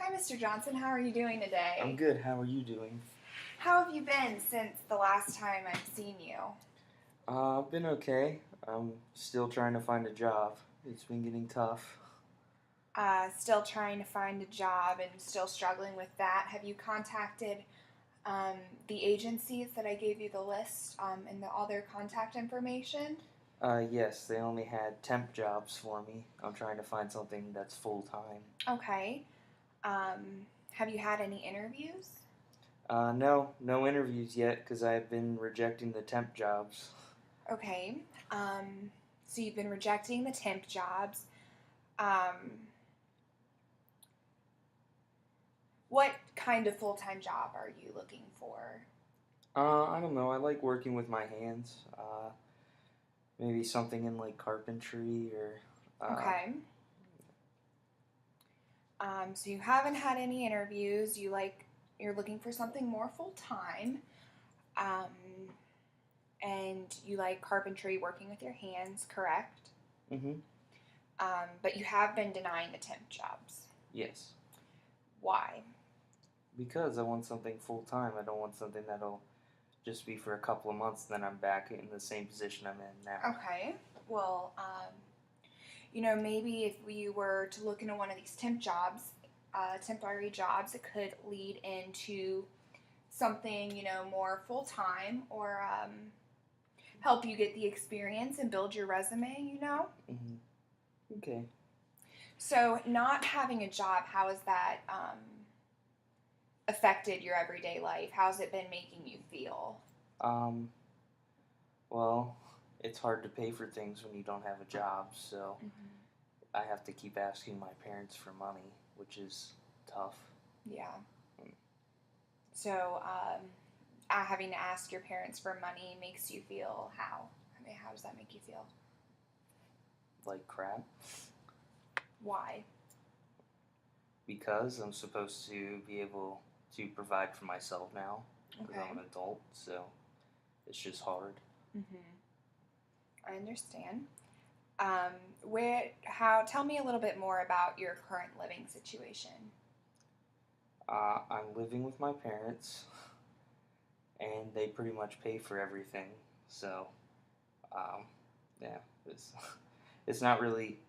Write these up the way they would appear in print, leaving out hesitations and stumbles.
Hi, Mr. Johnson. How are you doing today? I'm good. How are you doing? How have you been since the last time I've seen you? I've been okay. I'm still trying to find a job. It's been getting tough. Still trying to find a job and still struggling with that. Have you contacted um, the agencies that I gave you the list and all their contact information? Yes, they only had temp jobs for me. I'm trying to find something that's full time. Okay. Have you had any interviews? No interviews yet because I've been rejecting the temp jobs. Okay. So you've been rejecting the temp jobs. Um, what kind of full-time job are you looking for? I don't know. I like working with my hands. Maybe something in like carpentry or. Okay. So you haven't had any interviews. You're looking for something more full time, um, and you like carpentry, working with your hands, correct? Mhm. But you have been denying the temp jobs. Yes. Why? Because I want something full time. I don't want something that'll just be for a couple of months, then I'm back in the same position I'm in now. Okay. Well, maybe if we were to look into one of these temporary jobs, it could lead into something, more full time or help you get the experience and build your resume. Hmm. Okay. So, not having a job, how has that affected your everyday life? How's it been making you feel? Um, well, it's hard to pay for things when you don't have a job, so Mm-hmm. I have to keep asking my parents for money, which is tough. Yeah. So, having to ask your parents for money makes you feel how? I mean, how does that make you feel? Like crap. Why? Because I'm supposed to be able to provide for myself now, because Okay. I'm an adult, so it's just hard. I understand. Tell me a little bit more about your current living situation. I'm living with my parents, and they pretty much pay for everything, so um, yeah, it's, it's not really,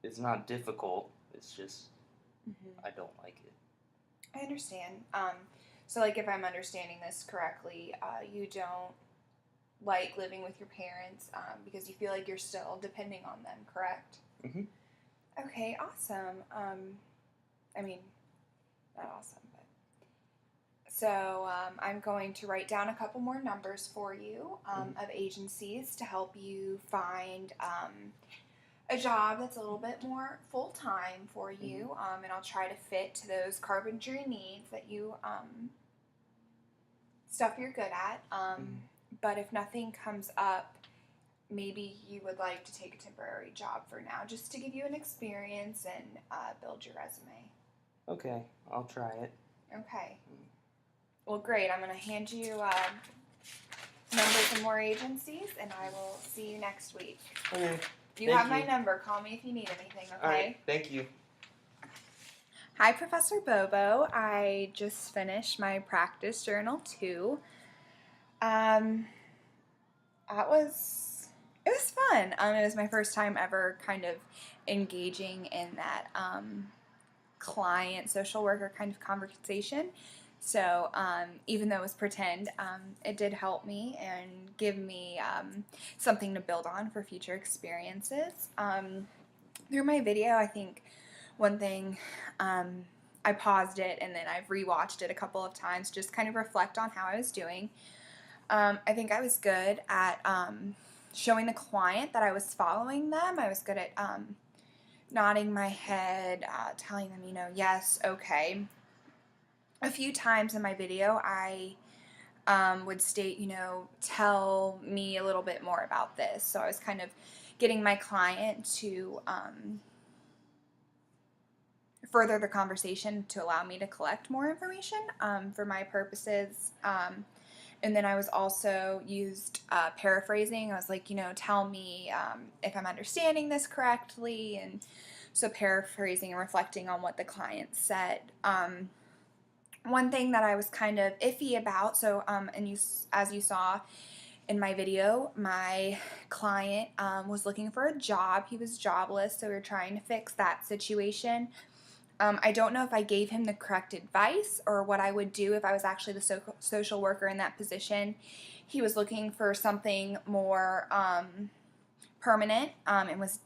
it's not difficult, it's just I don't like it. I understand. So, like, if I'm understanding this correctly, you don't like living with your parents because you feel like you're still depending on them, correct? Hmm. Okay, awesome. I mean, not awesome, but so I'm going to write down a couple more numbers for you of agencies to help you find a job that's a little bit more full time for you, and I'll try to fit to those carpentry needs that you stuff you're good at. But if nothing comes up, maybe you would like to take a temporary job for now, just to give you an experience and build your resume. Okay, I'll try it. Okay. Well, great. I'm going to hand you numbers of more agencies, and I will see you next week. Okay. You Thank have my you. number. Call me if you need anything, okay? All right, thank you. Hi, Professor Bobo. I just finished my practice journal too. Um, it was fun. It was my first time ever kind of engaging in that client social worker kind of conversation. So even though it was pretend, it did help me and give me something to build on for future experiences. Through my video, I think one thing I paused it and then I've rewatched it a couple of times, just kind of reflect on how I was doing. I think I was good at showing the client that I was following them. I was good at nodding my head, telling them, yes, okay. A few times in my video, I would state, tell me a little bit more about this. So I was kind of getting my client to further the conversation to allow me to collect more information for my purposes. And then I was also used paraphrasing. I was like, tell me if I'm understanding this correctly and So paraphrasing and reflecting on what the client said. One thing that I was kind of iffy about, so as you saw in my video, my client was looking for a job. He was jobless, so we were trying to fix that situation. I don't know if I gave him the correct advice or what I would do if I was actually the social worker in that position. He was looking for something more permanent and was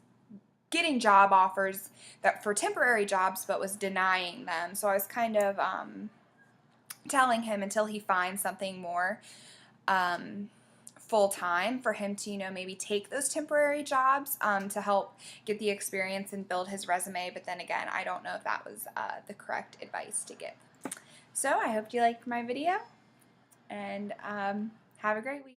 getting job offers that for temporary jobs, but was denying them. So I was kind of telling him until he finds something more full time for him to, maybe take those temporary jobs to help get the experience and build his resume. But then again, I don't know if that was the correct advice to give. So I hope you liked my video, and have a great week.